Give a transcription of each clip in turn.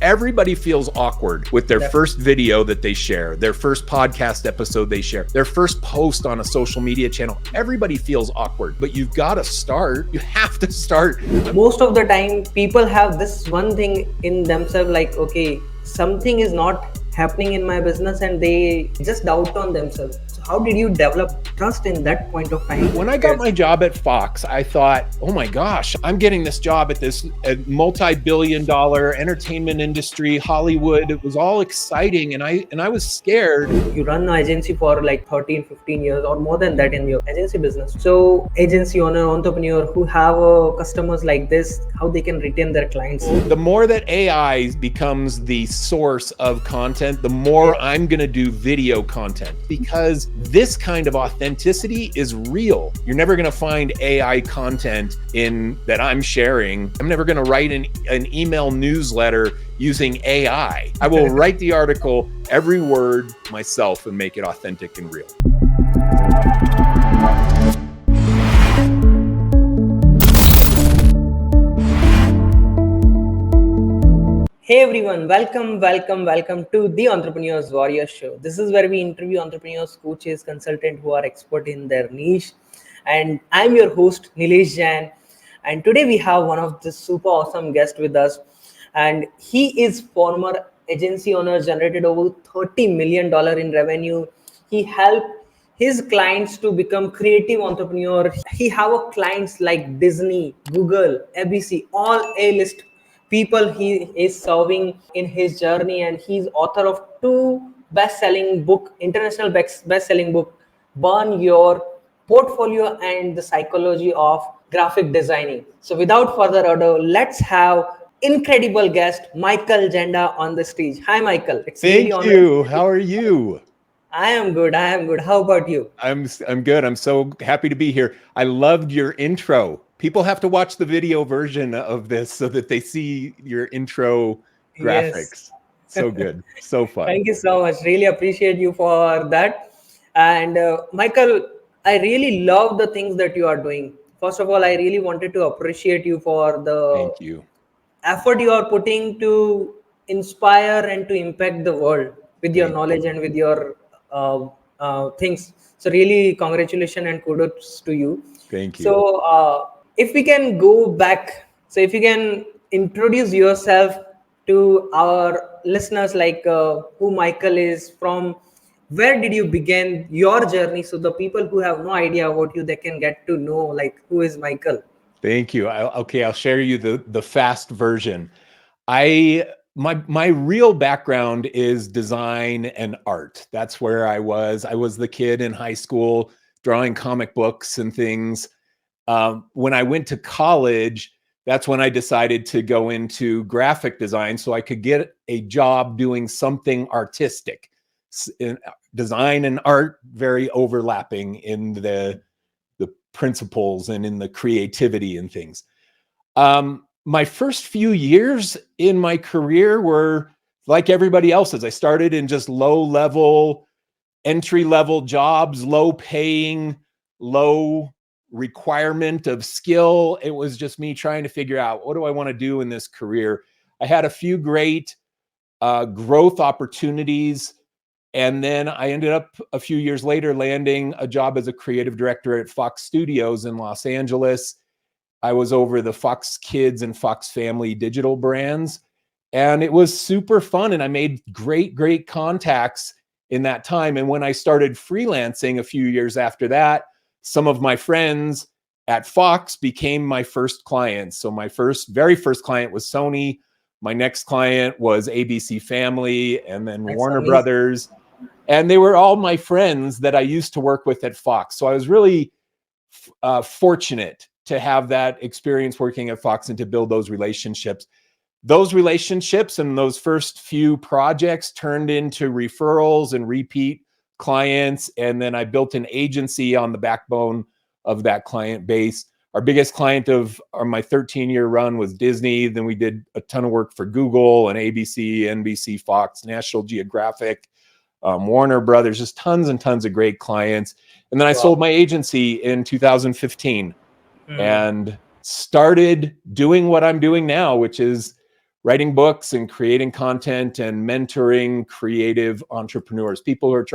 Everybody feels awkward with their first video that they share, their first podcast episode they share, their first post on a social media channel. Everybody feels awkward, but you've got to start. You have to start. Most of the time, people have this one thing in themselves, like, okay, something is not happening in my business, and they just doubt on themselves. So how did you develop trust in that point of time? When I got my job at Fox, I thought, oh my gosh, I'm getting this job at this multi-billion-dollar entertainment industry, Hollywood. It was all exciting, and I was scared. You run an agency for like 13, 15 years or more than that in your agency business. So agency owner, entrepreneur who have customers like this, how they can retain their clients? The more that AI becomes the source of content, the more I'm going to do video content, because this kind of authenticity is real. You're never going to find AI content that I'm sharing. I'm never going to write an email newsletter using AI. I will write the article, every word myself, and make it authentic and real. Hey everyone, welcome to the Entrepreneurs Warrior Show. This is where we interview entrepreneurs, coaches, consultants who are expert in their niche. And I'm your host, Nilesh Jain. And today we have one of the super awesome guests with us. And he is former agency owner, generated over $30 million in revenue. He helped his clients to become creative entrepreneur. He have clients like Disney, Google, ABC, all A-list people he is serving in his journey, and he's author of two best-selling book, international best-selling book, Burn Your Portfolio and the Psychology of Graphic Designing. So without further ado, let's have incredible guest Michael Janda on the stage. Hi Michael. Thank you. How are you? I am good. How about you? I'm good. I'm so happy to be here. I loved your intro. People have to watch the video version of this so that they see your intro graphics. Yes. So good. So fun. Thank you so much. Really appreciate you for that. And Michael, I really love the things that you are doing. First of all, I really wanted to appreciate you for the effort you are putting to inspire and to impact the world with your knowledge and with your things. So really congratulations and kudos to you. Thank you. So if we can go back, so if you can introduce yourself to our listeners, like who Michael is, from where did you begin your journey, so the people who have no idea about you, they can get to know like who is Michael. Thank you. I'll share you the fast version. My real background is design and art. That's where I was. I was the kid in high school drawing comic books and things. When I went to college, that's when I decided to go into graphic design so I could get a job doing something artistic. Design and art very overlapping in the principles and in the creativity and things. My first few years in my career were like everybody else's. I started in just low-level, entry-level jobs, low-paying, low requirement of skill. It was just me trying to figure out, what do I want to do in this career? I had a few great growth opportunities, and then I ended up a few years later landing a job as a creative director at Fox Studios in Los Angeles. I was over the Fox Kids and Fox Family digital brands, and it was super fun, and I made great contacts in that time. And when I started freelancing a few years after that, some of my friends at Fox became my first clients. So my very first client was Sony. My next client was ABC Family, and then Warner Brothers. And they were all my friends that I used to work with at Fox. So I was really fortunate to have that experience working at Fox and to build those relationships. Those relationships and those first few projects turned into referrals and repeat clients, and then I built an agency on the backbone of that client base. Our biggest client of my 13-year run was Disney. Then we did a ton of work for Google and ABC, NBC, Fox, National Geographic, Warner Brothers, just tons and tons of great clients. And then I sold my agency in 2015 and started doing what I'm doing now, which is writing books and creating content and mentoring creative entrepreneurs, people who are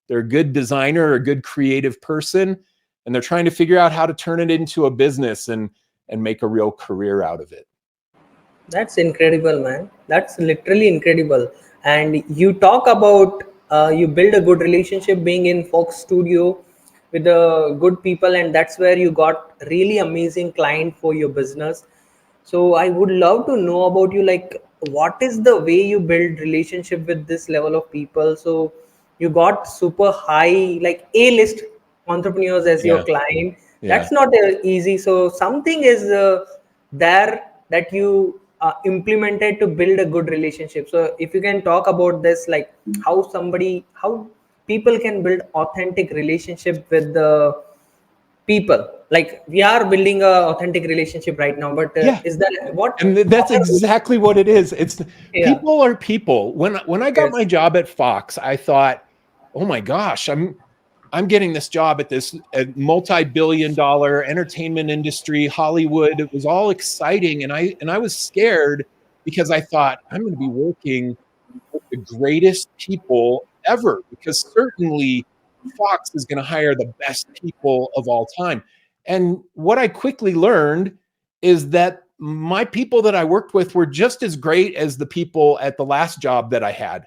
they're a good designer or a good creative person, and they're trying to figure out how to turn it into a business and make a real career out of it. That's incredible, man. That's literally incredible. And you talk about you build a good relationship being in Fox Studio with the good people, and that's where you got really amazing client for your business. So I would love to know about you, like what is the way you build relationship with this level of people? So you got super high, like A-list entrepreneurs as your Yeah. client. Yeah. That's not easy. So something is there that you implemented to build a good relationship. So if you can talk about this, like how people can build authentic relationship with the people. Like we are building a authentic relationship right now, but Yeah. is that And what that's are those? exactly what it is. It's Yeah. people are people. When I got Yes. my job at Fox, I thought, "Oh my gosh, I'm getting this job at this multi-billion-dollar entertainment industry, Hollywood." It was all exciting, and I was scared because I thought I'm going to be working with the greatest people ever, because certainly Fox is going to hire the best people of all time. And what I quickly learned is that my people that I worked with were just as great as the people at the last job that I had.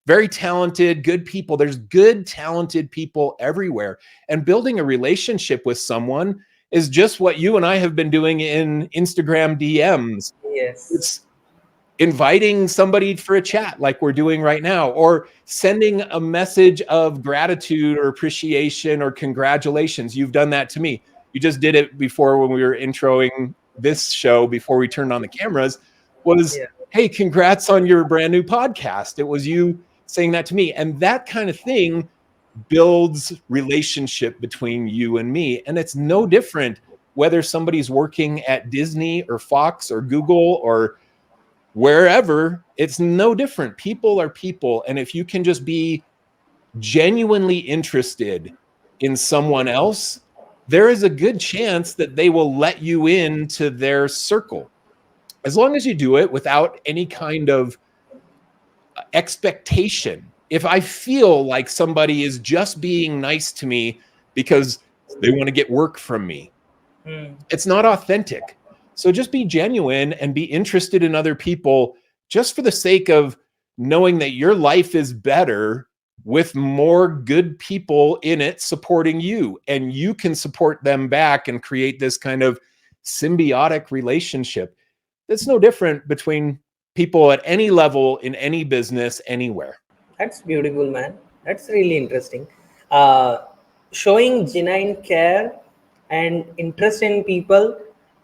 Very talented, good people. There's good, talented people everywhere. And building a relationship with someone is just what you and I have been doing in Instagram DMs. Yes. It's inviting somebody for a chat like we're doing right now, or sending a message of gratitude or appreciation or congratulations. You've done that to me. You just did it before when we were introing this show before we turned on the cameras. Was, Yeah. hey, congrats on your brand new podcast. It was you saying that to me. And that kind of thing builds relationship between you and me. And it's no different whether somebody's working at Disney or Fox or Google or wherever. It's no different. People are people. And if you can just be genuinely interested in someone else, there is a good chance that they will let you into their circle, as long as you do it without any kind of expectation. If I feel like somebody is just being nice to me because they want to get work from me, Hmm. it's not authentic. So just be genuine and be interested in other people, just for the sake of knowing that your life is better with more good people in it supporting you, and you can support them back and create this kind of symbiotic relationship. It's no different between people at any level in any business anywhere. That's beautiful, man. That's really interesting. Uh, Showing genuine care and interest in people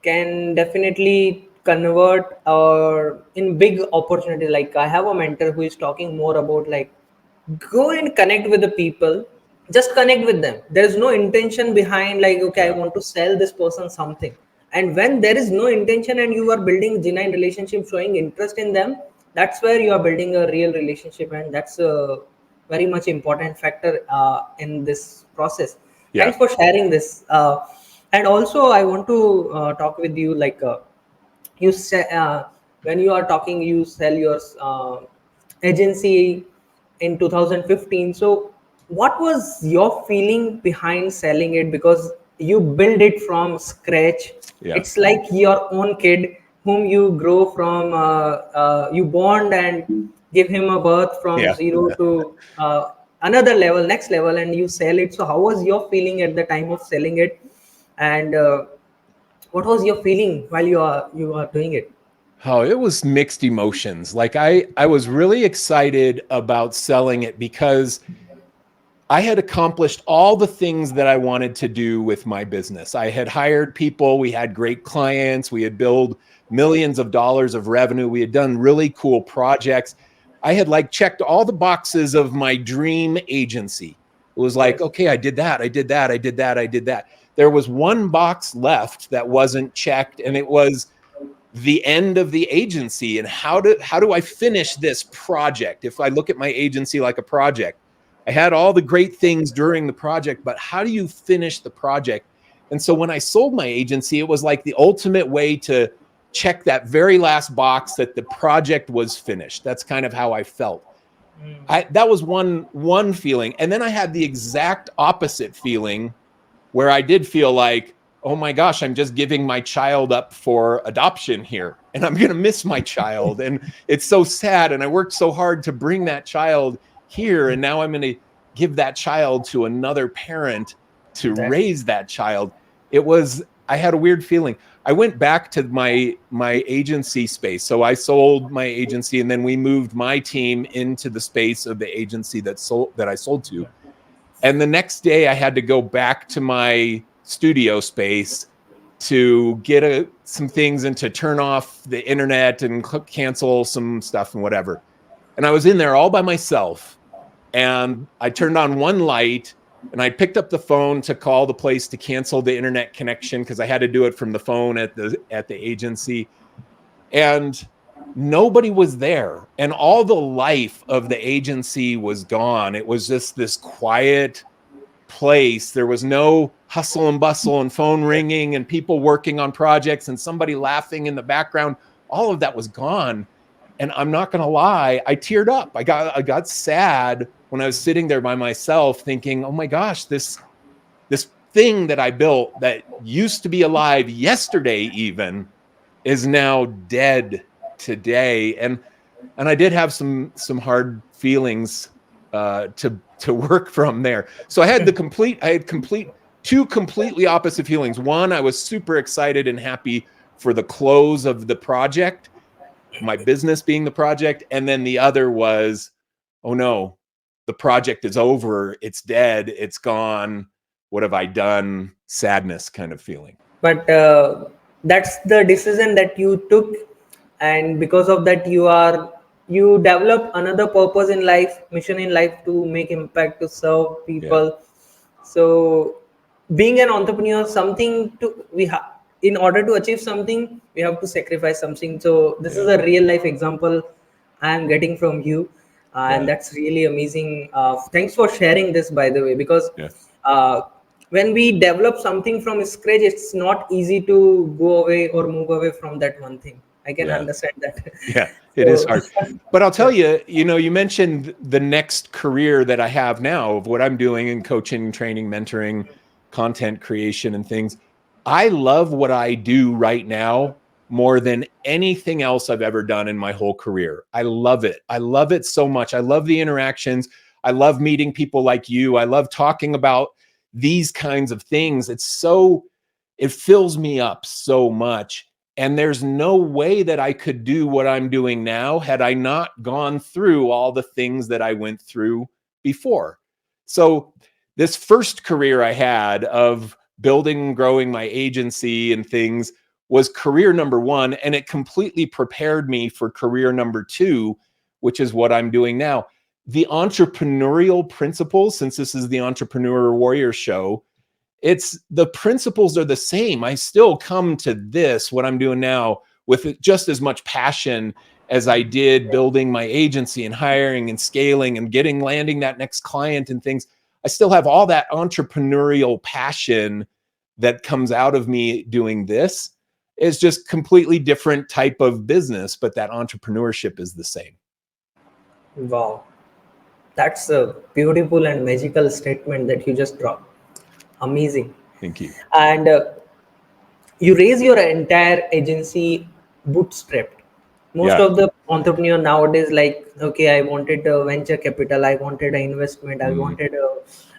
can definitely convert or in big opportunity. Like I have a mentor who is talking more about like go and connect with the people, just connect with them. There is no intention behind like okay I Yeah. want to sell this person something. And when there is no intention and you are building genuine relationship showing interest in them, that's where you are building a real relationship, and that's a very much important factor in this process. Yeah. Thanks for sharing this, and also I want to talk with you like you say when you are talking you sell your agency in 2015. So what was your feeling behind selling it? Because you build it from scratch. Yeah. It's like your own kid whom you grow from, you bond and give him a birth from Yeah. zero to another level, next level, and you sell it. So how was your feeling at the time of selling it? And what was your feeling while you are doing it? Oh, it was mixed emotions. Like I was really excited about selling it because I had accomplished all the things that I wanted to do with my business. I had hired people, we had great clients, we had built millions of dollars of revenue, we had done really cool projects. I had like checked all the boxes of my dream agency. It was like, Yes. okay, I did that, I did that, I did that, I did that. There was one box left that wasn't checked, and it was the end of the agency. And how do I finish this project? If I look at my agency like a project, I had all the great things during the project, but how do you finish the project? And so when I sold my agency, it was like the ultimate way to check that very last box that the project was finished. That's kind of how I felt. That was one feeling. And then I had the exact opposite feeling where I did feel like, oh my gosh, I'm just giving my child up for adoption here, and I'm going to miss my child. And it's so sad. And I worked so hard to bring that child here. And now I'm going to give that child to another parent to raise that child. I had a weird feeling. I went back to my agency space. So I sold my agency, and then we moved my team into the space of the agency that I sold to. And the next day I had to go back to my studio space to get some things and to turn off the internet and cancel some stuff and whatever. And I was in there all by myself, and I turned on one light, and I picked up the phone to call the place to cancel the internet connection because I had to do it from the phone at the agency. And nobody was there, and all the life of the agency was gone. It was just this quiet place. There was no hustle and bustle and phone ringing and people working on projects and somebody laughing in the background. All of that was gone. And I'm not going to lie, I teared up. I got sad when I was sitting there by myself thinking, oh my gosh, this thing that I built that used to be alive yesterday even is now dead today. And I did have some hard feelings to work from there. So I had two completely opposite feelings. One, I was super excited and happy for the close of the project, my business being the project. And then the other was, oh no, the project is over. It's dead. It's gone. What have I done? Sadness kind of feeling. But that's the decision that you took, and because of that you develop another purpose in life, mission in life, to make impact, to serve people. So being an entrepreneur, in order to achieve something, we have to sacrifice something. So this is a real life example I am getting from you, and that's really amazing. Thanks for sharing this, by the way, because when we develop something from scratch, it's not easy to go away or move away from that one thing. I can understand that. Yeah, it is hard. But I'll tell you, you mentioned the next career that I have now of what I'm doing in coaching, training, mentoring, content creation and things. I love what I do right now more than anything else I've ever done in my whole career. I love it. I love it so much. I love the interactions. I love meeting people like you. I love talking about these kinds of things. It fills me up so much. And there's no way that I could do what I'm doing now had I not gone through all the things that I went through before. So this first career I had of building and growing my agency and things was career number one, and it completely prepared me for career number two, which is what I'm doing now. The entrepreneurial principles, since this is the Entrepreneur Warrior Show, the principles are the same. I still come to what I'm doing now, with just as much passion as I did building my agency and hiring and scaling and landing that next client and things. I still have all that entrepreneurial passion that comes out of me doing this. It's just completely different type of business, but that entrepreneurship is the same. Wow. That's a beautiful and magical statement that you just dropped. Amazing. Thank you. And you raise your entire agency bootstrapped. Most of the entrepreneur nowadays, like, okay, I wanted a venture capital, I wanted an investment, I wanted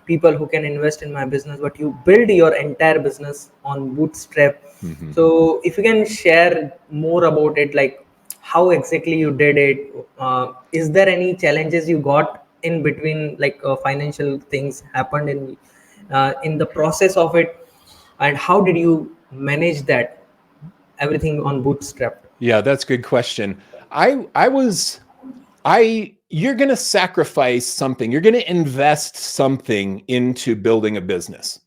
people who can invest in my business, but you build your entire business on bootstrap. So if you can share more about it, like how exactly you did it, is there any challenges you got in between, like financial things happened in the process of it, and how did you manage that everything on bootstrap? Yeah, that's a good question. You're going to sacrifice something. You're going to invest something into building a business.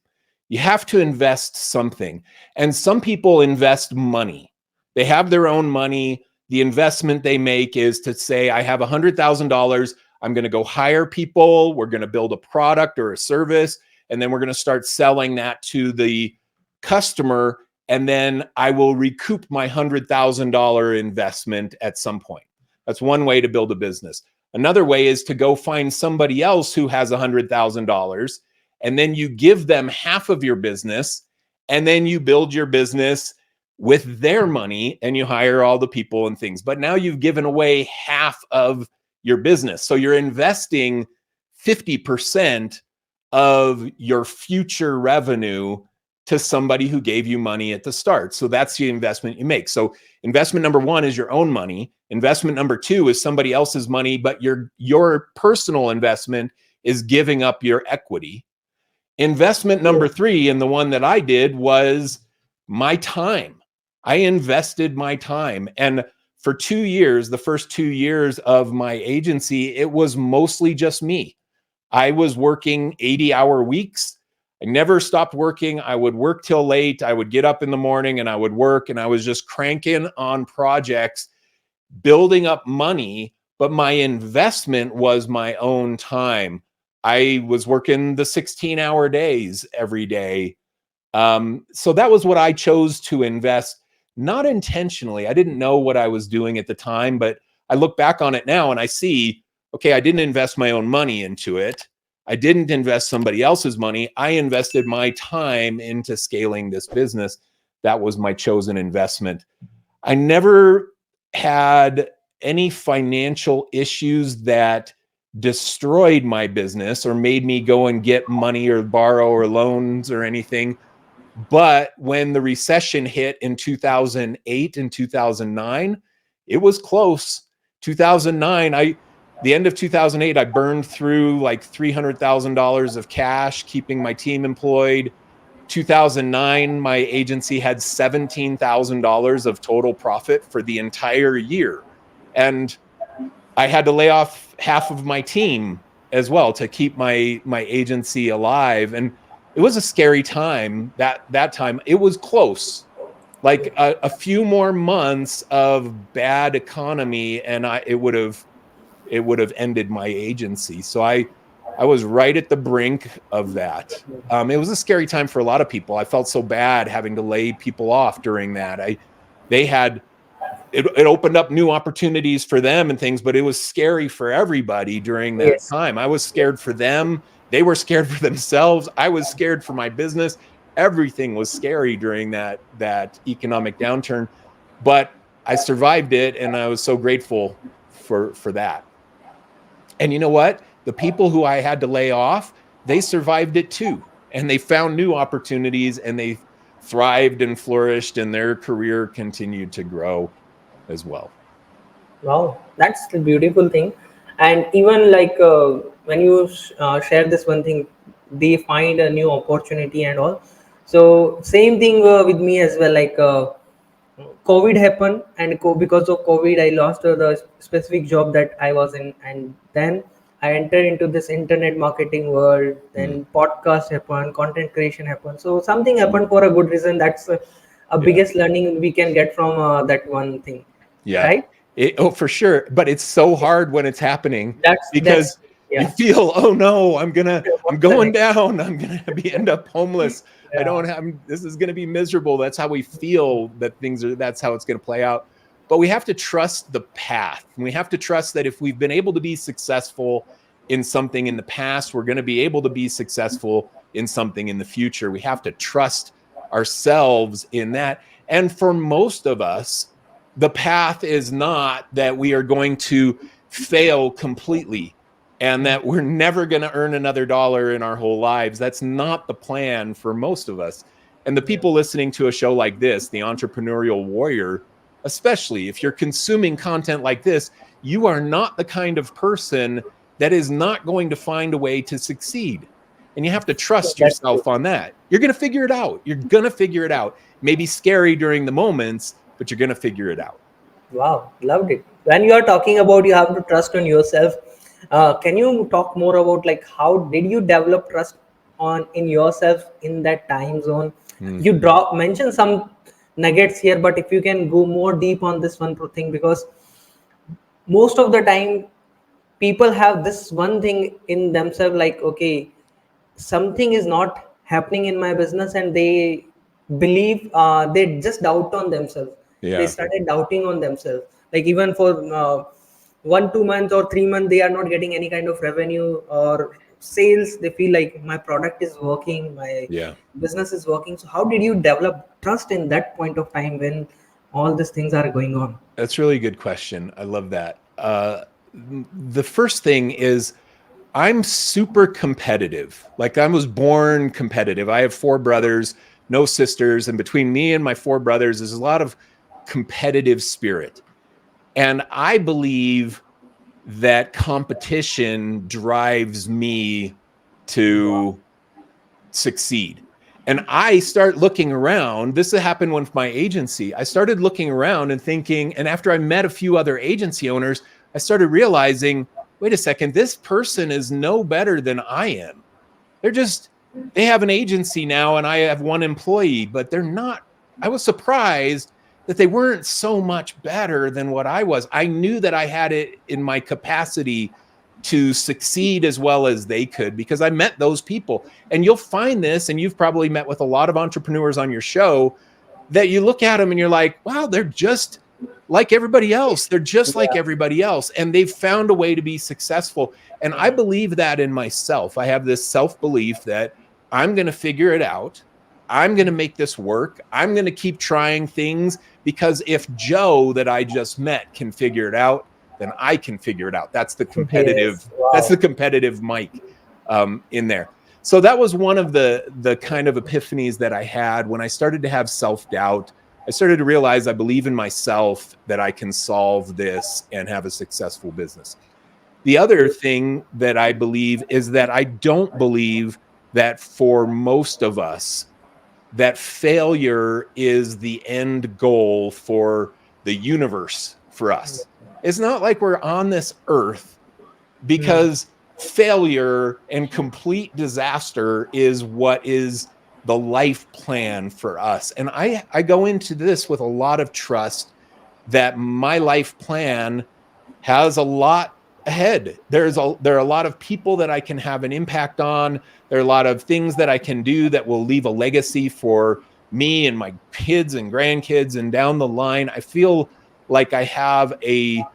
You have to invest something. And some people invest money. They have their own money. The investment they make is to say, I have $100,000. I'm going to go hire people. We're going to build a product or a service. And then we're going to start selling that to the customer. and then I will recoup my $100,000 investment at some point. That's one way to build a business. Another way is to go find somebody else who has $100,000, and then you give them half of your business, and then you build your business with their money and you hire all the people and things. But now you've given away half of your business. So you're investing 50% of your future revenue to somebody who gave you money at the start. So that's the investment you make. So investment number one is your own money. Investment number two is somebody else's money, but your personal investment is giving up your equity. Investment number three, and the one that I did, was my time. I invested my time. And for 2 years, the first 2 years of my agency, it was mostly just me. I was working 80-hour weeks. I never stopped working. I would work till late. I would get up in the morning and I would work, and I was just cranking on projects, building up money, but my investment was my own time. I was working the 16-hour days every day. So that was what I chose to invest, not intentionally. I didn't know what I was doing at the time, but I look back on it now and I see, okay, I didn't invest my own money into it. I didn't invest somebody else's money. I invested my time into scaling this business. That was my chosen investment. I never had any financial issues that destroyed my business or made me go and get money or borrow or loans or anything. But when the recession hit in 2008 and 2009, it was close. 2009, the end of 2008, I burned through like $300,000 of cash, keeping my team employed. 2009, my agency had $17,000 of total profit for the entire year. And I had to lay off half of my team as well to keep my agency alive. And it was a scary time. That time it was close, like a few more months of bad economy, and it would have ended my agency. So I was right at the brink of that. It was a scary time for a lot of people. I felt so bad having to lay people off during that. It opened up new opportunities for them and things, but it was scary for everybody during that Yes. time. I was scared for them. They were scared for themselves. I was scared for my business. Everything was scary during that economic downturn, but I survived it, and I was so grateful for that. And you know what? The people who I had to lay off, they survived it too, and they found new opportunities, and they thrived and flourished, and their career continued to grow as well. Wow, that's the beautiful thing. And even like when you share this one thing, they find a new opportunity and all. So same thing with me as well. Like COVID happened, and because of COVID, I lost the specific job that I was in, and then I entered into this internet marketing world. Then podcast happened, content creation happened. So something happened for a good reason. That's a Yeah. biggest learning we can get from that one thing, Yeah. right? For sure. But it's so hard when it's happening That's because you yeah. feel, oh no, I'm What's the going next? down. I'm gonna end up homeless. Yeah. This is gonna be miserable. That's how we feel that that's how it's gonna play out. But we have to trust the path. And we have to trust that if we've been able to be successful in something in the past, we're gonna be able to be successful in something in the future. We have to trust ourselves in that. And for most of us, the path is not that we are going to fail completely and that we're never going to earn another dollar in our whole lives. That's not the plan for most of us. And the people listening to a show like this, The Entrepreneurial Warrior, especially if you're consuming content like this, you are not the kind of person that is not going to find a way to succeed. And you have to trust That's true. yourself on that. You're going to figure it out. You're going to figure it out. Maybe scary during the moments, but you're going to figure it out. Wow, loved it. When you are talking about you have to trust on yourself, can you talk more about like how did you develop trust on in yourself in that time zone? Mm. You drop mention some nuggets here, but if you can go more deep on this one thing, because most of the time people have this one thing in themselves, like okay, something is not happening in my business, and believe, they just doubt on themselves. They Yeah. started doubting on themselves. Like even for 1 2 months or 3 months, they are not getting any kind of revenue or sales. They feel like my product is working, my Yeah. business is working. So how did you develop trust in that point of time when all these things are going on? That's really a good question. I love that. The first thing is I'm super competitive. Like I was born competitive. I have 4 brothers, no sisters. And between me and my 4 brothers, there's a lot of competitive spirit. And I believe that competition drives me Wow. to succeed. And I start looking around. This happened with my agency. I started looking around and thinking, and after I met a few other agency owners, I started realizing, wait a second, this person is no better than I am. They're just, they have an agency now and I have 1 employee, but they're not. I was surprised that they weren't so much better than what I was. I knew that I had it in my capacity to succeed as well as they could because I met those people. And you'll find this, and you've probably met with a lot of entrepreneurs on your show, that you look at them and you're like, wow, they're just like everybody else. They're just like Yeah. everybody else. And they've found a way to be successful. And I believe that in myself. I have this self belief that I'm going to figure it out. I'm going to make this work. I'm going to keep trying things because if Joe that I just met can figure it out, then I can figure it out. That's the Yes. competitive, that's Wow. the competitive Mike in there. So that was one of the kind of epiphanies that I had when I started to have self-doubt. I started to realize I believe in myself that I can solve this and have a successful business. The other thing that I believe is that I don't believe that for most of us, that failure is the end goal for the universe for us. It's not like we're on this earth Hmm. because failure and complete disaster is what is the life plan for us. And I go into this with a lot of trust that my life plan has a lot ahead. There are a lot of people that I can have an impact on. There are a lot of things that I can do that will leave a legacy for me and my kids and grandkids and down the line. I feel like I have a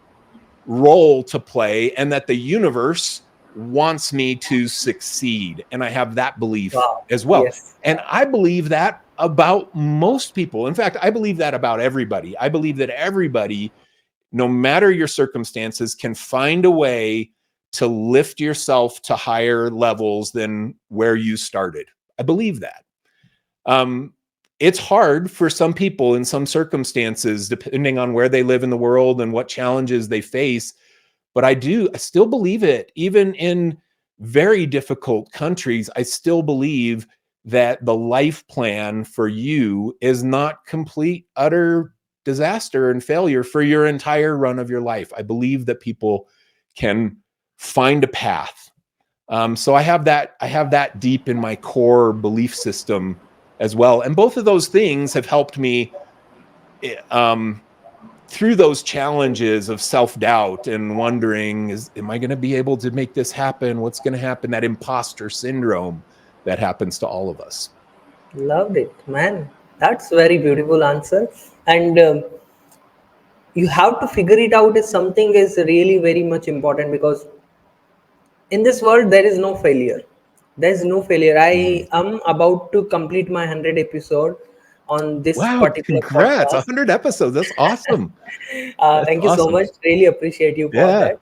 role to play and that the universe wants me to succeed. And I have that belief Wow. as well. Yes. And I believe that about most people. In fact, I believe that about everybody. I believe that everybody, no matter your circumstances, can find a way to lift yourself to higher levels than where you started. I believe that. Um, it's hard for some people in some circumstances, depending on where they live in the world and what challenges they face. But I still believe it. Even in very difficult countries, I still believe that the life plan for you is not complete, utter disaster and failure for your entire run of your life. I believe that people can find a path. So I have that deep in my core belief system as well. And both of those things have helped me through those challenges of self-doubt and wondering, am I going to be able to make this happen? What's going to happen? That imposter syndrome that happens to all of us. Loved it, man. That's very beautiful answer. And you have to figure it out is something is really very much important, because in this world there is no failure. There is no failure. I Mm. am about to complete my 100 episode on this Wow, particular congrats. podcast. 100 episodes. That's awesome. That's Thank you so awesome. much. Really appreciate you for Yeah. that.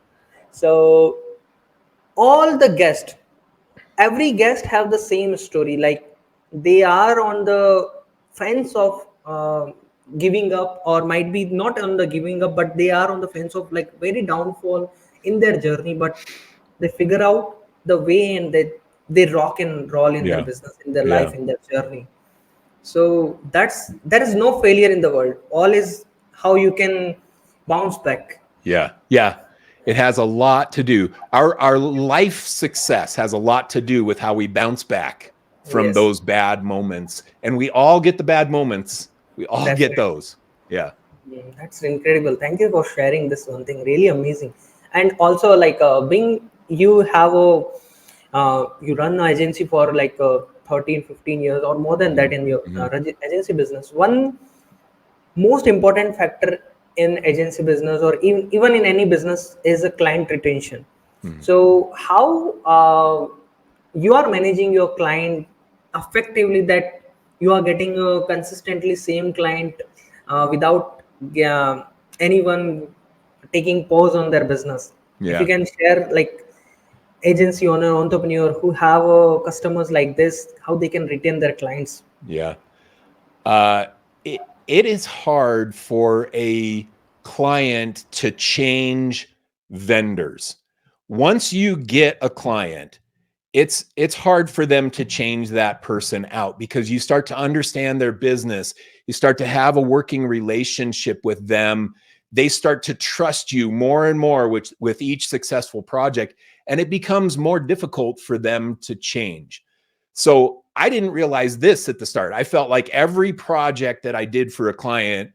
So all the guests, every guest have the same story. Like they are on the fence of giving up, or might be not on the giving up, but they are on the fence of like very downfall in their journey. But they figure out the way, and they rock and roll in their Yeah. business, in their Yeah. life, in their journey. So there is no failure in the world. All is how you can bounce back. Yeah. Yeah. It has a lot to do. Our life success has a lot to do with how we bounce back from Yes, those bad moments. And we all get the bad moments. We all get definitely. those. Yeah. That's incredible. Thank you for sharing this one thing. Really amazing. And also, like, being you have a you run an agency for like 13, 15 years or more than that in your Mhm. agency business, one most important factor in agency business or even in any business is a client retention. Mhm. So how you are managing your client effectively, that you are getting a consistently same client without anyone taking pause on their business. If you Yeah. can share, like, agency owner, entrepreneur who have customers like this, how they can retain their clients. Yeah. Uh, it is hard for a client to change vendors. Once you get a client, it's hard for them to change that person out because you start to understand their business. You start to have a working relationship with them. They start to trust you more and more with each successful project, and it becomes more difficult for them to change. So I didn't realize this at the start. I felt like every project that I did for a client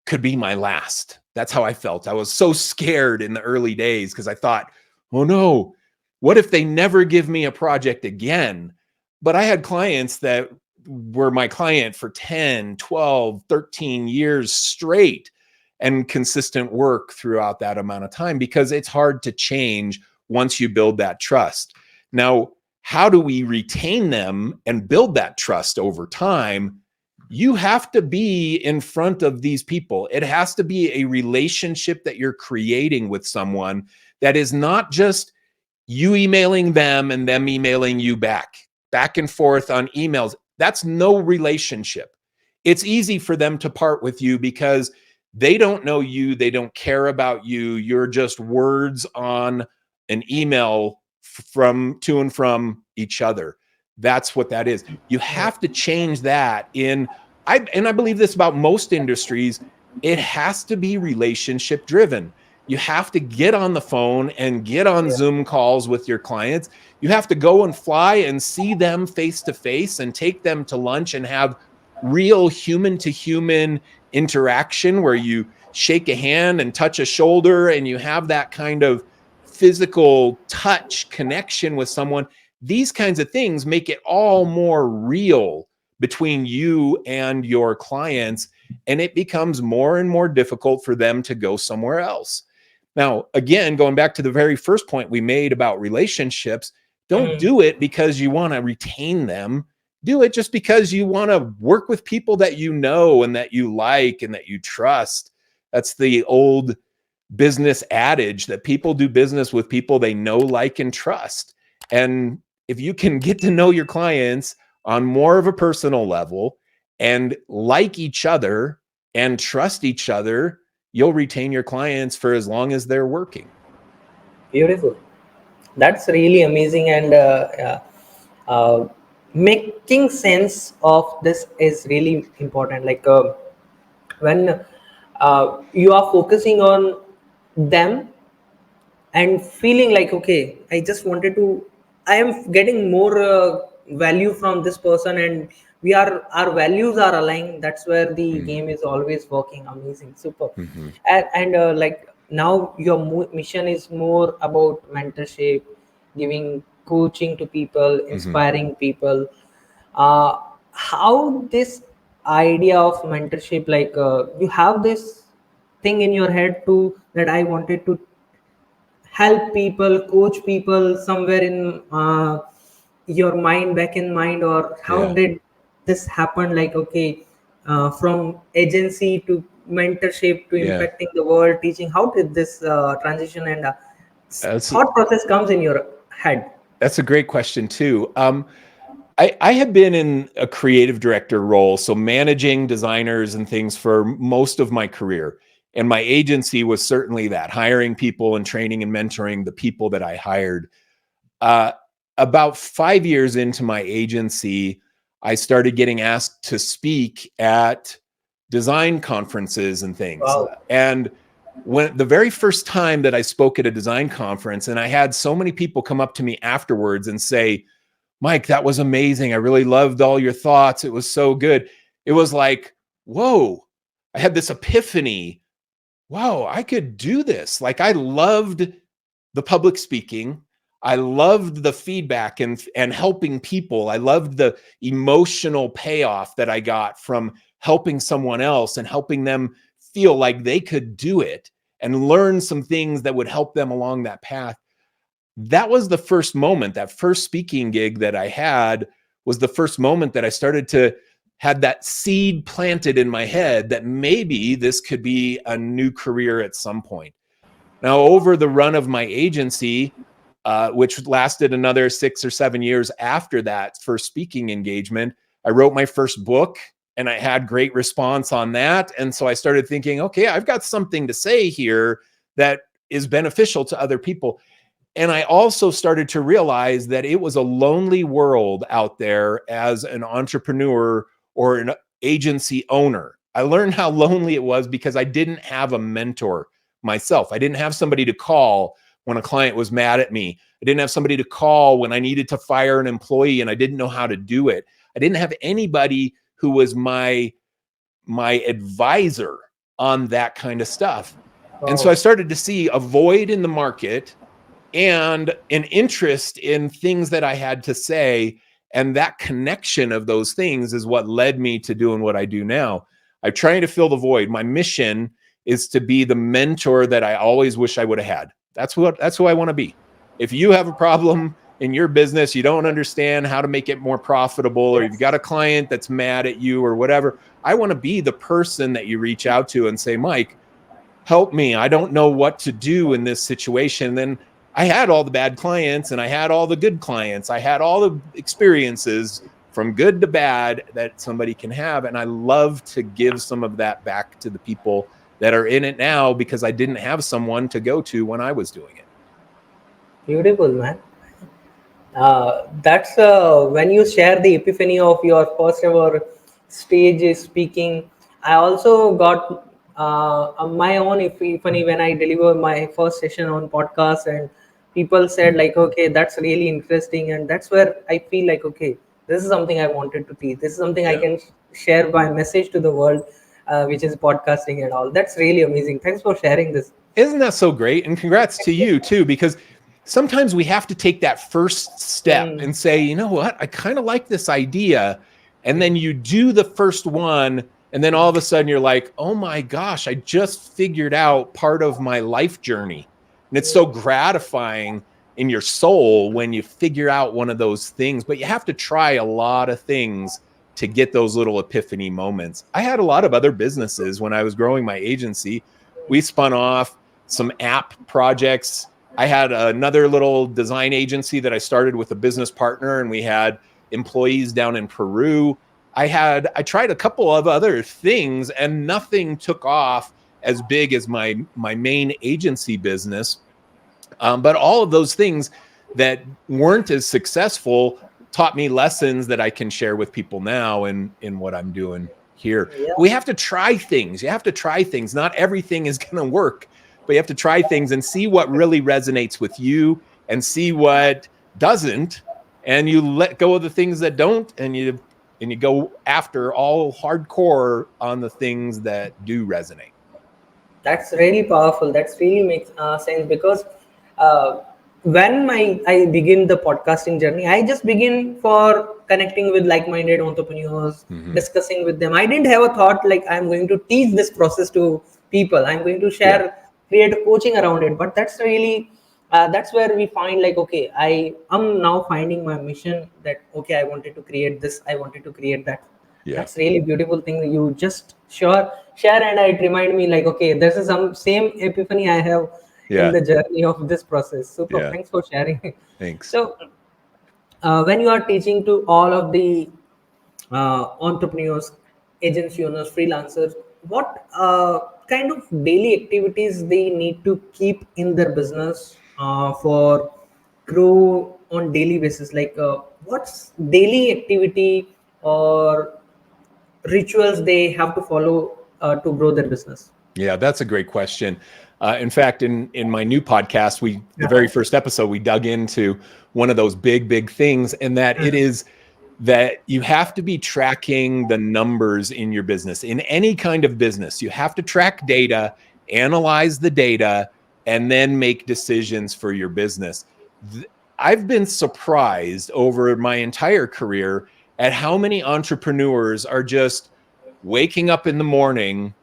could be my last. That's how I felt. I was so scared in the early days because I thought, oh no, what if they never give me a project again? But I had clients that were my client for 10, 12, 13 years straight and consistent work throughout that amount of time because it's hard to change once you build that trust. Now, how do we retain them and build that trust over time? You have to be in front of these people. It has to be a relationship that you're creating with someone that is not just you emailing them and them emailing you back and forth on emails. That's no relationship. It's easy for them to part with you because they don't know you, they don't care about you. You're just words on an email from to and from each other. That's what that is. You have to change that I believe this about most industries. It has to be relationship driven. You have to get on the phone and get on Yeah. Zoom calls with your clients. You have to go and fly and see them face to face and take them to lunch and have real human to human interaction where you shake a hand and touch a shoulder and you have that kind of physical touch connection with someone. These kinds of things make it all more real between you and your clients, and it becomes more and more difficult for them to go somewhere else. Now, again, going back to the very first point we made about relationships, don't Mhm. do it because you want to retain them. Do it just because you want to work with people that you know and that you like and that you trust. That's the old business adage that people do business with people they know, like, and trust. And if you can get to know your clients on more of a personal level and like each other and trust each other, you'll retain your clients for as long as they're working. Beautiful. That's really amazing, and making sense of this is really important. Like, when you are focusing on them and feeling like, okay, I just wanted to, I am getting more value from this person, and our values are aligned. That's where the Mm-hmm. game is always working. Amazing, super. Mm-hmm. And like, now your mission is more about mentorship, giving coaching to people, Mm-hmm. inspiring people. uh, how this idea of mentorship, like, you have this thing in your head too, that I wanted to help people, coach people somewhere in your mind, back in mind, or how Yeah. did this happen? Like, okay, from agency to mentorship to Yeah. impacting the world, teaching. How did this transition and That's thought process comes in your head? that's a great question too. I had been in a creative director role, so managing designers and things for most of my career. And my agency was certainly that, hiring people and training and mentoring the people that I hired. Uh, about 5 years into my agency, I started getting asked to speak at design conferences and things. Wow. And when the very first time that I spoke at a design conference, and I had so many people come up to me afterwards and say, Mike, that was amazing. I really loved all your thoughts. It was so good. It was like, whoa, I had this epiphany. Wow, I could do this. Like, I loved the public speaking. I loved the feedback and helping people. I loved the emotional payoff that I got from helping someone else and helping them feel like they could do it and learn some things that would help them along that path. That was the first moment. That first speaking gig that I had was the first moment that I started to had that seed planted in my head that maybe this could be a new career at some point. Now, over the run of my agency, which lasted another 6 or 7 years after that first speaking engagement, I wrote my first book and I had great response on that. And so I started thinking, okay, I've got something to say here that is beneficial to other people. And I also started to realize that it was a lonely world out there as an entrepreneur or an agency owner. I learned how lonely it was because I didn't have a mentor myself. I didn't have somebody to call when a client was mad at me. I didn't have somebody to call when I needed to fire an employee and I didn't know how to do it. I didn't have anybody who was my advisor on that kind of stuff. And so I started to see a void in the market and an interest in things that I had to say. And that connection of those things is what led me to doing what I do now. I'm trying to fill the void. My mission is to be the mentor that I always wish I would have had. That's who I want to be. If you have a problem in your business, you don't understand how to make it more profitable, or you've got a client that's mad at you or whatever, I want to be the person that you reach out to and say, Mike, help me. I don't know what to do in this situation. Then I had all the bad clients and I had all the good clients. I had all the experiences from good to bad that somebody can have. And I love to give some of that back to the people that are in it now because I didn't have someone to go to when I was doing it. Beautiful, man. That's when you share the epiphany of your first ever stage speaking. I also got my own epiphany when I deliver my first session on podcast, and people said like, okay, that's really interesting, and that's where I feel like, okay, this is something I wanted to teach. This is something I can share my message to the world, which is podcasting and all. That's really amazing. Thanks for sharing this. Isn't that so great? And congrats to you too, because sometimes we have to take that first step and say, you know what, I kind of like this idea. And then you do the first one. And then all of a sudden you're like, oh my gosh, I just figured out part of my life journey. And it's so gratifying in your soul when you figure out one of those things. But you have to try a lot of things to get those little epiphany moments. I had a lot of other businesses when I was growing my agency. We spun off some app projects. I had another little design agency that I started with a business partner, and we had employees down in Peru. I tried a couple of other things and nothing took off as big as my main agency business. But all of those things that weren't as successful taught me lessons that I can share with people now in what I'm doing here. We have to try things. You have to try things. Not everything is going to work, but you have to try things and see what really resonates with you and see what doesn't. And you let go of the things that don't, and you go after all hardcore on the things that do resonate. That's really powerful. That's really makes sense, because when I begin the podcasting journey, I just begin for connecting with like-minded entrepreneurs, discussing with them. I didn't have a thought like I'm going to teach this process to people. I'm going to share, create a coaching around it. But that's really that's where we find like, okay, I am now finding my mission, that okay, I wanted to create this, I wanted to create that. That's really beautiful thing you just share, and it remind me like, okay, this is some same epiphany I have in the journey of this process. Super. Thanks for sharing. Thanks. So when you are teaching to all of the entrepreneurs, agency owners, freelancers, what kind of daily activities they need to keep in their business for grow on daily basis? Like what's daily activity or rituals they have to follow to grow their business? Yeah, that's a great question. In fact, in my new podcast, the very first episode, we dug into one of those big things, and that it is that you have to be tracking the numbers in your business. In any kind of business, you have to track data, analyze the data, and then make decisions for your business. I've been surprised over my entire career at how many entrepreneurs are just waking up in the morning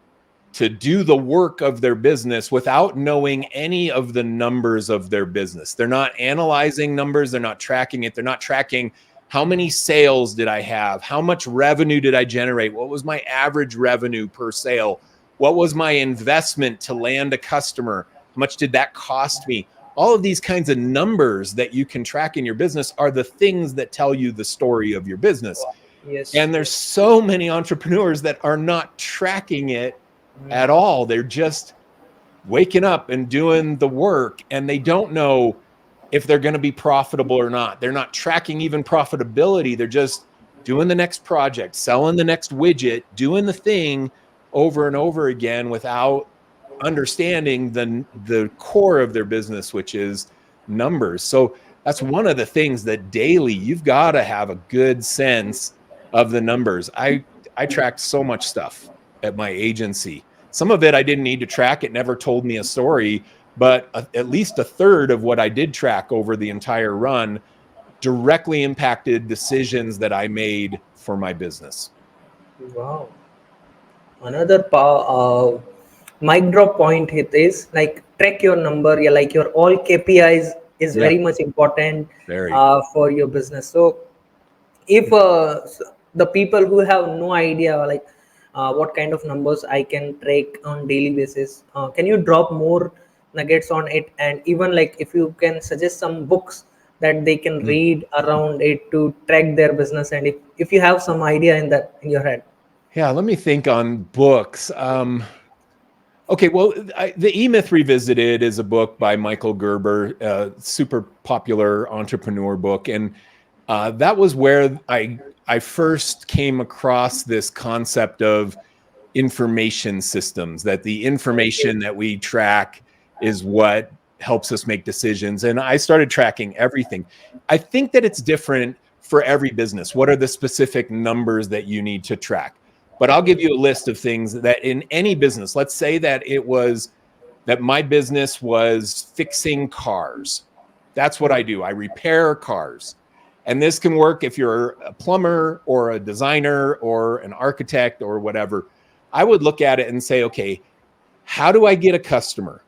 to do the work of their business without knowing any of the numbers of their business. They're not analyzing numbers. They're not tracking it. They're not tracking how many sales did I have? How much revenue did I generate? What was my average revenue per sale? What was my investment to land a customer? How much did that cost me? All of these kinds of numbers that you can track in your business are the things that tell you the story of your business. Yes. And there's so many entrepreneurs that are not tracking it at all. They're just waking up and doing the work, and they don't know if they're going to be profitable or not. They're not tracking even profitability. They're just doing the next project, selling the next widget, doing the thing over and over again without understanding the core of their business, which is numbers. So that's one of the things that daily you've got to have a good sense of the numbers. I tracked so much stuff at my agency. Some of it I didn't need to track. It never told me a story, but at least a third of what I did track over the entire run directly impacted decisions that I made for my business. Wow. Another mic drop point it is like track your number. Yeah, like your all KPIs is Yeah, very much important very. for your business. So if the people who have no idea like what kind of numbers I can track on daily basis, can you drop more nuggets on it? And even like if you can suggest some books that they can Mm. read around it to track their business, and if you have some idea in that in your head. Yeah, let me think on books. Okay, well, the E-Myth Revisited is a book by Michael Gerber, super popular entrepreneur book, and that was where I first came across this concept of information systems, that the information that we track is what helps us make decisions. And I started tracking everything. I think that it's different for every business. What are the specific numbers that you need to track? But I'll give you a list of things that in any business, let's say that it was that my business was fixing cars. That's what I do. I repair cars. And this can work if you're a plumber or a designer or an architect or whatever. I would look at it and say, okay, how do I get a customer?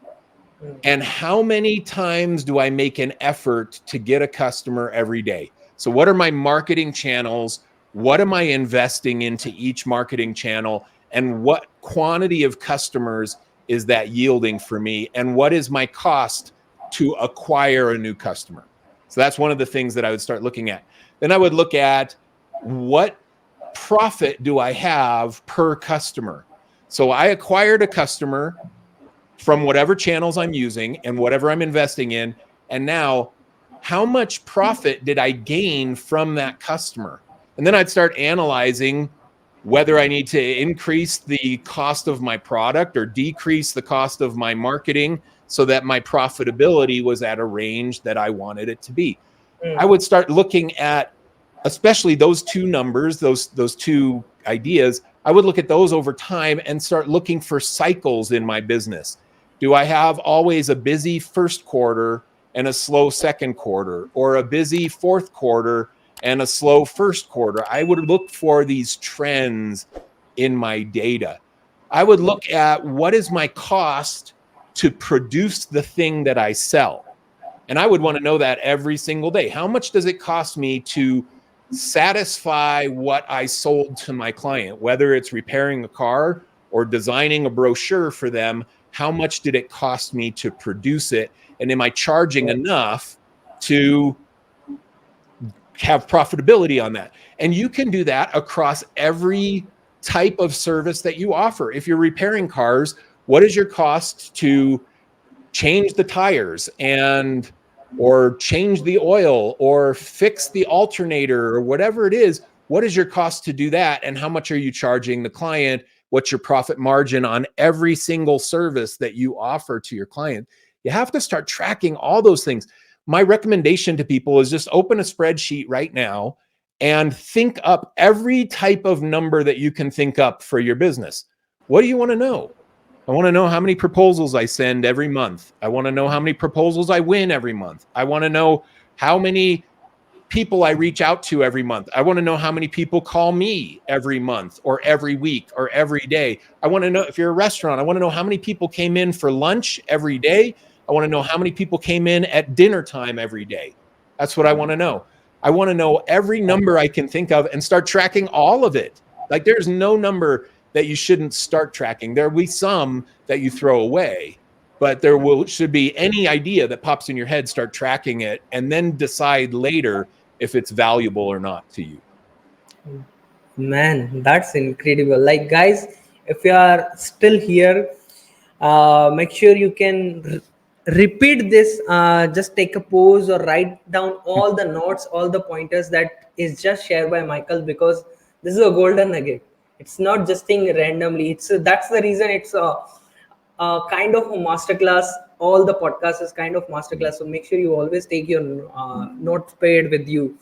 And how many times do I make an effort to get a customer every day? So, what are my marketing channels? What am I investing into each marketing channel? And what quantity of customers is that yielding for me? And what is my cost to acquire a new customer? So, that's one of the things that I would start looking at. Then I would look at what profit do I have per customer? So, I acquired a customer from whatever channels I'm using and whatever I'm investing in. And now, how much profit did I gain from that customer? And then I'd start analyzing whether I need to increase the cost of my product or decrease the cost of my marketing so that my profitability was at a range that I wanted it to be. I would start looking at especially those two numbers, those two ideas. I would look at those over time and start looking for cycles in my business. Do I have always a busy first quarter and a slow second quarter, or a busy fourth quarter and a slow first quarter? I would look for these trends in my data. I would look at what is my cost to produce the thing that I sell. And I would want to know that every single day. How much does it cost me to satisfy what I sold to my client, whether it's repairing a car or designing a brochure for them? How much did it cost me to produce it? And am I charging enough to have profitability on that? And you can do that across every type of service that you offer. If you're repairing cars, what is your cost to change the tires and or change the oil or fix the alternator or whatever it is? What is your cost to do that? And how much are you charging the client? What's your profit margin on every single service that you offer to your client? You have to start tracking all those things. My recommendation to people is just open a spreadsheet right now and think up every type of number that you can think up for your business. What do you want to know? I want to know how many proposals I send every month. I want to know how many proposals I win every month. I want to know how many people I reach out to every month. I want to know how many people call me every month or every week or every day. I want to know, if you're a restaurant, I want to know how many people came in for lunch every day. I want to know how many people came in at dinner time every day. That's what I want to know. I want to know every number I can think of and start tracking all of it. Like, there's no number that you shouldn't start tracking. There will be some that you throw away, but should be any idea that pops in your head, start tracking it, and then decide later if it's valuable or not to you. Man, that's incredible. Like, guys, if you are still here, make sure you can repeat this. Just take a pause or write down all the notes, all the pointers that is just shared by Michael, because this is a golden nugget. It's not just thing randomly. That's the reason it's a kind of a masterclass. All the podcast is kind of masterclass. So make sure you always take your notepad with you.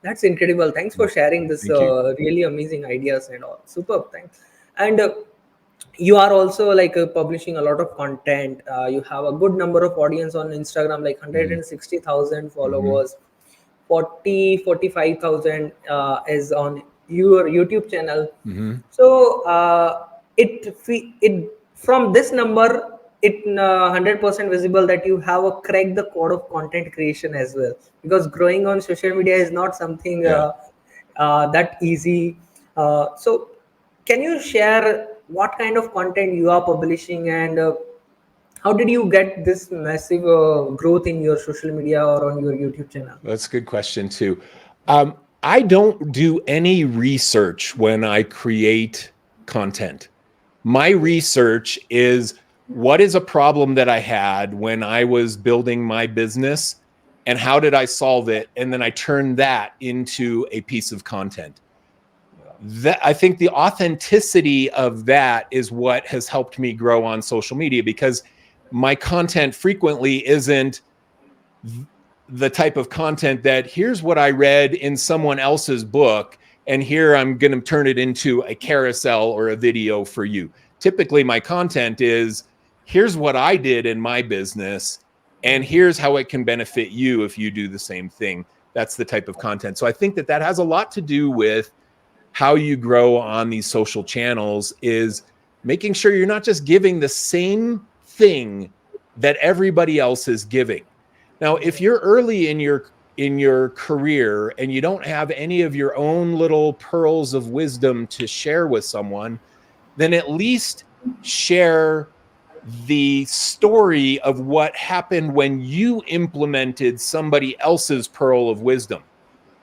That's incredible. Thanks for sharing this really amazing ideas and all. Superb. Thanks. And you are also like publishing a lot of content. You have a good number of audience on Instagram, like 160,000 followers. 45,000 is on your YouTube channel. So it from this number, it 100% visible that you have a crack the code of content creation as well, because growing on social media is not something that easy. So can you share what kind of content you are publishing, and how did you get this massive growth in your social media or on your YouTube channel? That's a good question too. I don't do any research when I create content. My research is, what is a problem that I had when I was building my business, and how did I solve it? And then I turn that into a piece of content. I think the authenticity of that is what has helped me grow on social media, because my content frequently isn't the type of content that, here's what I read in someone else's book, and here I'm going to turn it into a carousel or a video for you. Typically, my content is, here's what I did in my business, and here's how it can benefit you if you do the same thing. That's the type of content. So I think that has a lot to do with how you grow on these social channels, is making sure you're not just giving the same thing that everybody else is giving. Now, if you're early in your career and you don't have any of your own little pearls of wisdom to share with someone, then at least share the story of what happened when you implemented somebody else's pearl of wisdom.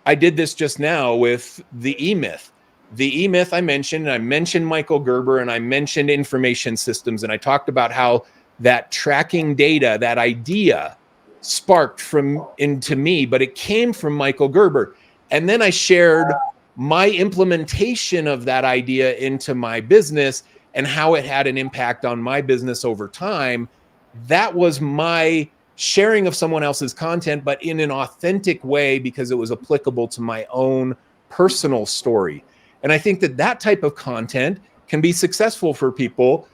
I did this just now with the E-Myth. The E-Myth I mentioned Michael Gerber, and I mentioned information systems, and I talked about how that tracking data, that idea sparked into me, but it came from Michael Gerber. And then I shared my implementation of that idea into my business and how it had an impact on my business over time. That was my sharing of someone else's content, but in an authentic way, because it was applicable to my own personal story. And I think that type of content can be successful for people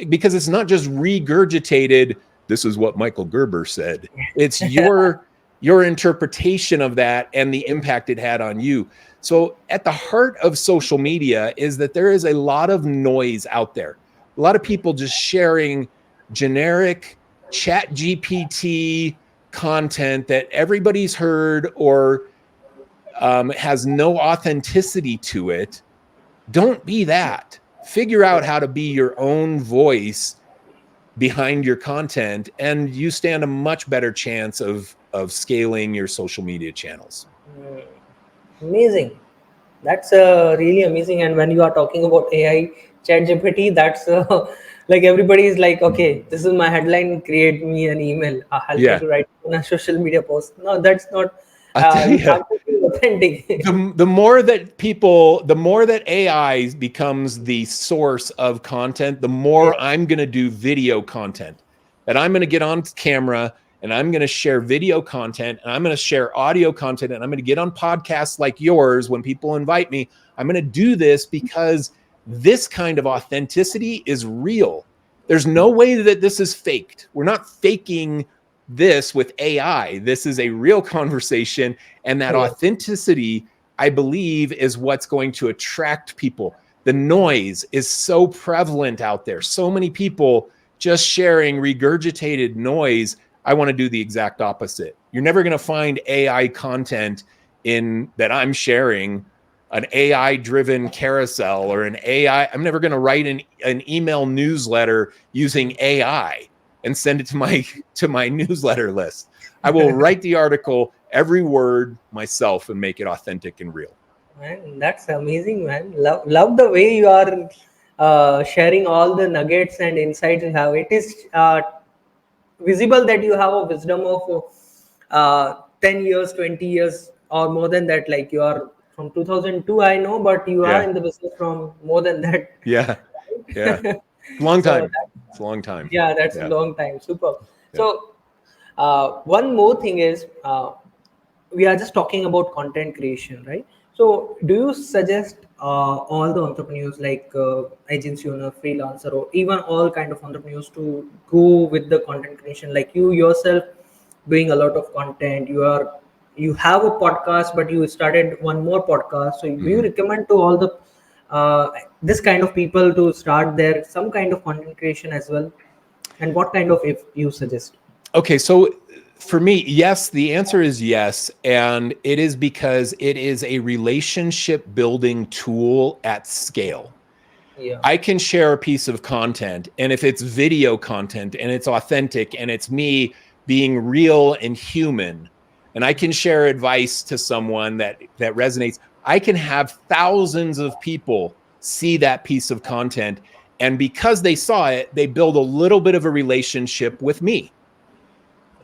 because it's not just regurgitated, this is what Michael Gerber said. It's your interpretation of that and the impact it had on you. So at the heart of social media is that there is a lot of noise out there. A lot of people just sharing generic ChatGPT content that everybody's heard or has no authenticity to it. Don't be that. Figure out how to be your own voice behind your content, and you stand a much better chance of scaling your social media channels. Amazing. That's really amazing. And when you are talking about AI, ChatGPT, that's like everybody is like, okay, this is my headline, create me an email. I'll help you to write on a social media post. No, that's not. You have to be authentic. The more that AI becomes the source of content, the more I'm going to do video content. And I'm going to get on camera and I'm going to share video content, and I'm going to share audio content, and I'm going to get on podcasts like yours when people invite me. I'm going to do this because this kind of authenticity is real. There's no way that this is faked. We're not faking this with AI. This is a real conversation, and that Yeah. authenticity, I believe, is what's going to attract people. The noise is so prevalent out there. So many people just sharing regurgitated noise. I want to do the exact opposite. You're never going to find AI content in that I'm sharing, an AI driven carousel or an AI. I'm never going to write an email newsletter using AI and send it to my newsletter list. I will write the article, every word myself, and make it authentic and real. Man, that's amazing, man. Love the way you are sharing all the nuggets and insights you have. It is visible that you have a wisdom of 10 years, 20 years, or more than that. Like you are from 2002, I know, but you are Yeah. in the business from more than that. Yeah. Yeah. It's a long So time. that, It's a long time. yeah, that's a Yeah. long time. Super. Yeah. So one more thing is we are just talking about content creation, right? So do you suggest all the entrepreneurs like agency owner, freelancer, or even all kind of entrepreneurs to go with the content creation? Like you yourself doing a lot of content, you have a podcast, but you started one more podcast. So do you Mhm. recommend to all the this kind of people to start their some kind of content creation as well? And what kind of if you suggest? Okay, so for me, yes, the answer is yes. And it is because it is a relationship building tool at scale. Yeah. I can share a piece of content, and if it's video content and it's authentic and it's me being real and human, and I can share advice to someone that resonates, I can have thousands of people see that piece of content, and because they saw it, they build a little bit of a relationship with me.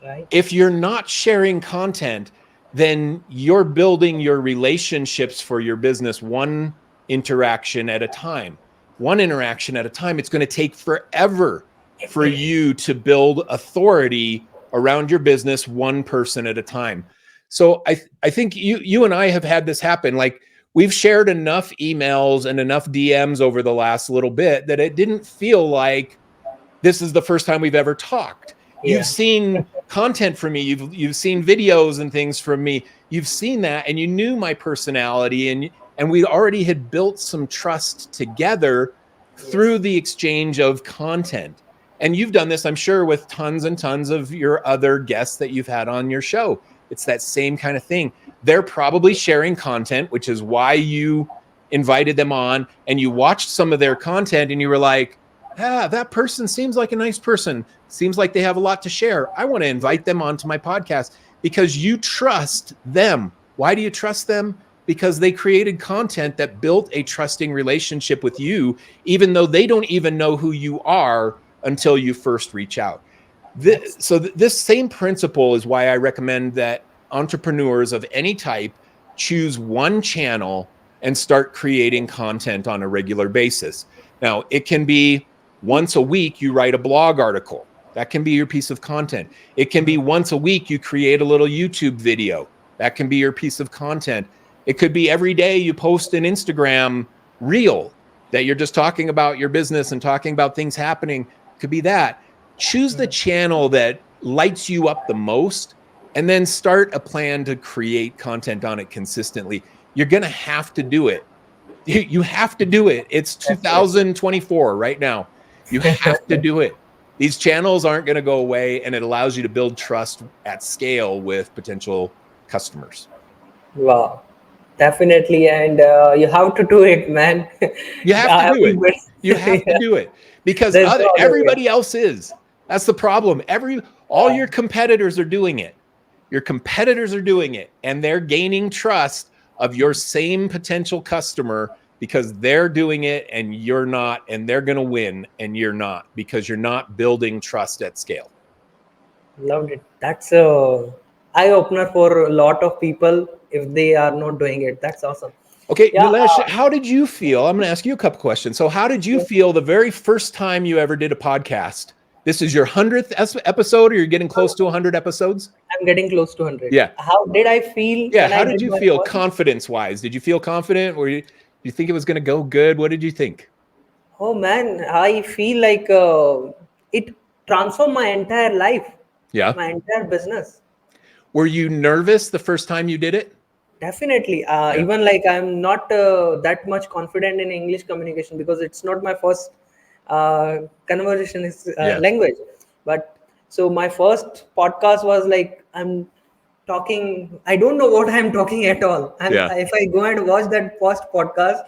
Right. If you're not sharing content, then you're building your relationships for your business one interaction at a time. One interaction at a time. It's going to take forever for you to build authority around your business one person at a time. So I think you and I have had this happen. Like we've shared enough emails and enough DMs over the last little bit that it didn't feel like this is the first time we've ever talked. You've Yeah. seen content from me, you've seen videos and things from me. You've seen that, and you knew my personality, and we already had built some trust together Yes. through the exchange of content. And you've done this, I'm sure, with tons and tons of your other guests that you've had on your show. It's that same kind of thing. They're probably sharing content, which is why you invited them on, and you watched some of their content and you were like, that person seems like a nice person. Seems like they have a lot to share. I want to invite them onto my podcast because you trust them. Why do you trust them? Because they created content that built a trusting relationship with you, even though they don't even know who you are until you first reach out. That's This same principle is why I recommend that entrepreneurs of any type choose one channel and start creating content on a regular basis. Now, it can be once a week, you write a blog article. That can be your piece of content. It can be once a week, you create a little YouTube video. That can be your piece of content. It could be every day you post an Instagram reel that you're just talking about your business and talking about things happening. It could be that. Choose the channel that lights you up the most and then start a plan to create content on it consistently. You're going to have to do it. You have to do it. It's that's 2024 right now. You have to it. do it. These channels aren't going to go away, and it allows you to build trust at scale with potential customers. Wow, definitely, and you have to do it, man. You have to do it. You have to Yeah, do it because there's no other way. everybody else is. That's the problem. All Uh, your competitors are doing it. Your competitors are doing it, and they're gaining trust of your same potential customer because they're doing it and you're not, and they're going to win and you're not because you're not building trust at scale. Loved it. That's a eye opener for a lot of people if they are not doing it. That's awesome. Okay, Yeah. Nilesh, how did you feel? I'm going to ask you a couple questions. So, how did you feel the very first time you ever did a podcast? This is your 100th episode, or you're getting close to 100 episodes? I'm getting close to 100. Yeah. How did I feel Yeah. when I How did did you my feel first? confidence wise? Did you feel confident? Did you think it was going to go good? What did you think? Oh man, I feel like it transformed my entire life. Yeah. my entire business. Were you nervous the first time you did it? Definitely. Yeah. Even like I'm not that much confident in English communication because it's not my first conversation is Yeah. language. But so my first podcast was like I'm talking. I don't know what I'm talking at all. And Yeah. if I go and watch that first podcast,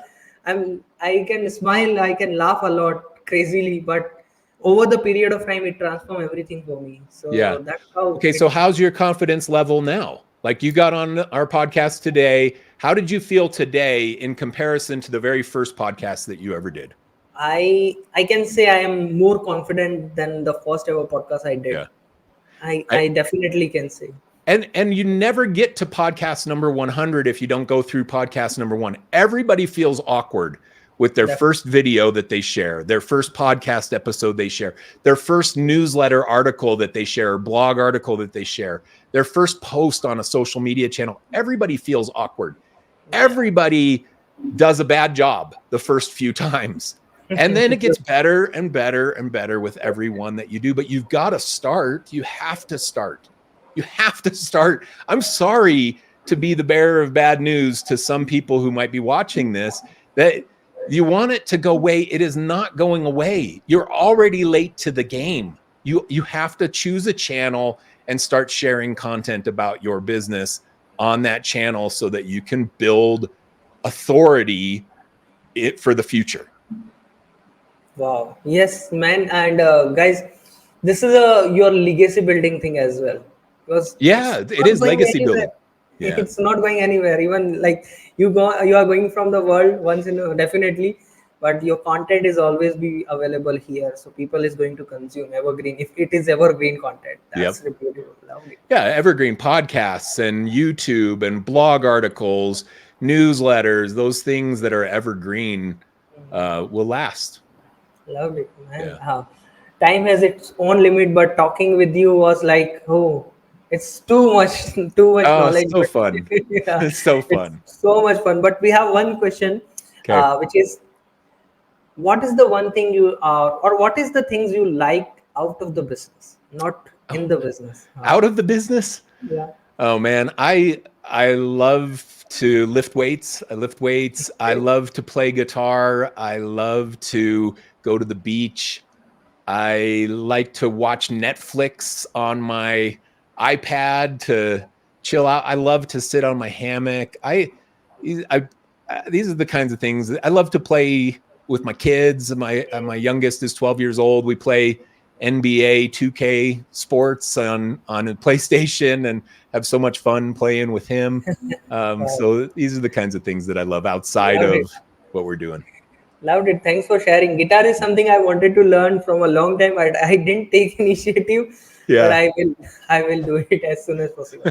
I can smile, I can laugh a lot crazily, but over the period of time, it transformed everything for me. Yeah. So that's how Okay. it. So how's your confidence level now? Like you got on our podcast today. How did you feel today in comparison to the very first podcast that you ever did? I can say I am more confident than the first ever podcast I did. Yeah. I definitely can say. And you never get to podcast number 100 if you don't go through podcast number 1. Everybody feels awkward with their Definitely. first video that they share, their first podcast episode they share, their first newsletter article that they share, or blog article that they share, their first post on a social media channel. Everybody feels awkward. Everybody does a bad job the first few times. And then it gets better and better and better with every one that you do. But you've got to start. You have to start. You have to start. I'm sorry to be the bearer of bad news to some people who might be watching this, that you want it to go away. It is not going away. You're already late to the game. You have to choose a channel and start sharing content about your business on that channel so that you can build authority for the future. Wow. Yes, man. And guys, this is a your legacy building thing as well, because Yeah, it's it not is going legacy anywhere. building. Yeah. It's not going anywhere. Even like you are going from the world once in a, definitely, but your content is always be available here, so people is going to consume evergreen if it is evergreen content. Yep. That's beautiful. Lovely. Yeah, evergreen podcasts and YouTube and blog articles, newsletters, those things that are evergreen will last. Lovely, man. Yeah. Time has its own limit, but talking with you was like, oh, it's too much, too much Oh, knowledge. so But fun. yeah, It's so it's fun. so much fun. But we have one question, Okay. which is, what is the one thing you are, or what is the things you like out of the business, not Oh, in the business? out of the business? Yeah. Oh man, I love to lift weights. I lift weights. I Okay. love to play guitar. I love to go to the beach. I like to watch Netflix on my iPad to chill out. I love to sit on my hammock. I these are the kinds of things I love to play with my kids. My youngest is 12 years old. We play NBA 2K sports on a PlayStation and have so much fun playing with him. Wow. So these are the kinds of things that I love outside Loved it. of what we're doing. Loved it. Thanks for sharing. Guitar is something I wanted to learn from a long time, but I didn't take initiative. But Yeah. I will do it as soon as possible.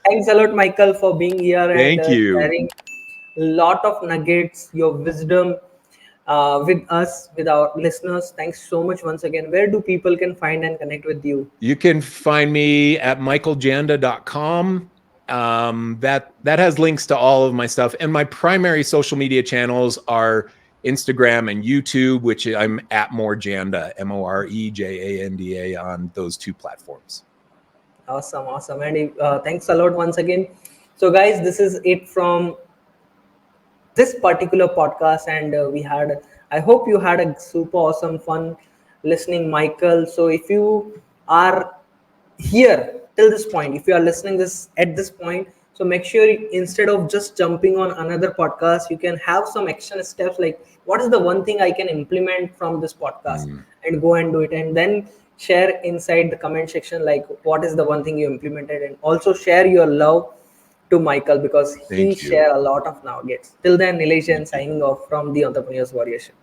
Thanks a lot, Michael, for being here and Thank you. sharing a lot of nuggets, your wisdom with us, with our listeners. Thanks so much once again. Where do people can find and connect with you? You can find me at michaeljanda.com. That has links to all of my stuff. And my primary social media channels are Instagram and YouTube, which I'm at Morejanda, MoreJanda on those two platforms. Awesome, awesome. And thanks a lot once again. So, guys, this is it from this particular podcast, and we had, I hope you had a super awesome fun listening, Michael. So if you are here till this point, if you are listening this at this point, so make sure instead of just jumping on another podcast, you can have some action steps like what is the one thing I can implement from this podcast, and go and do it, and then share inside the comment section like what is the one thing you implemented, and also share your love to Michael because he Thank you. share a lot of nuggets. Till then, Nilesh and signing off from the Entrepreneurs Warrior Show.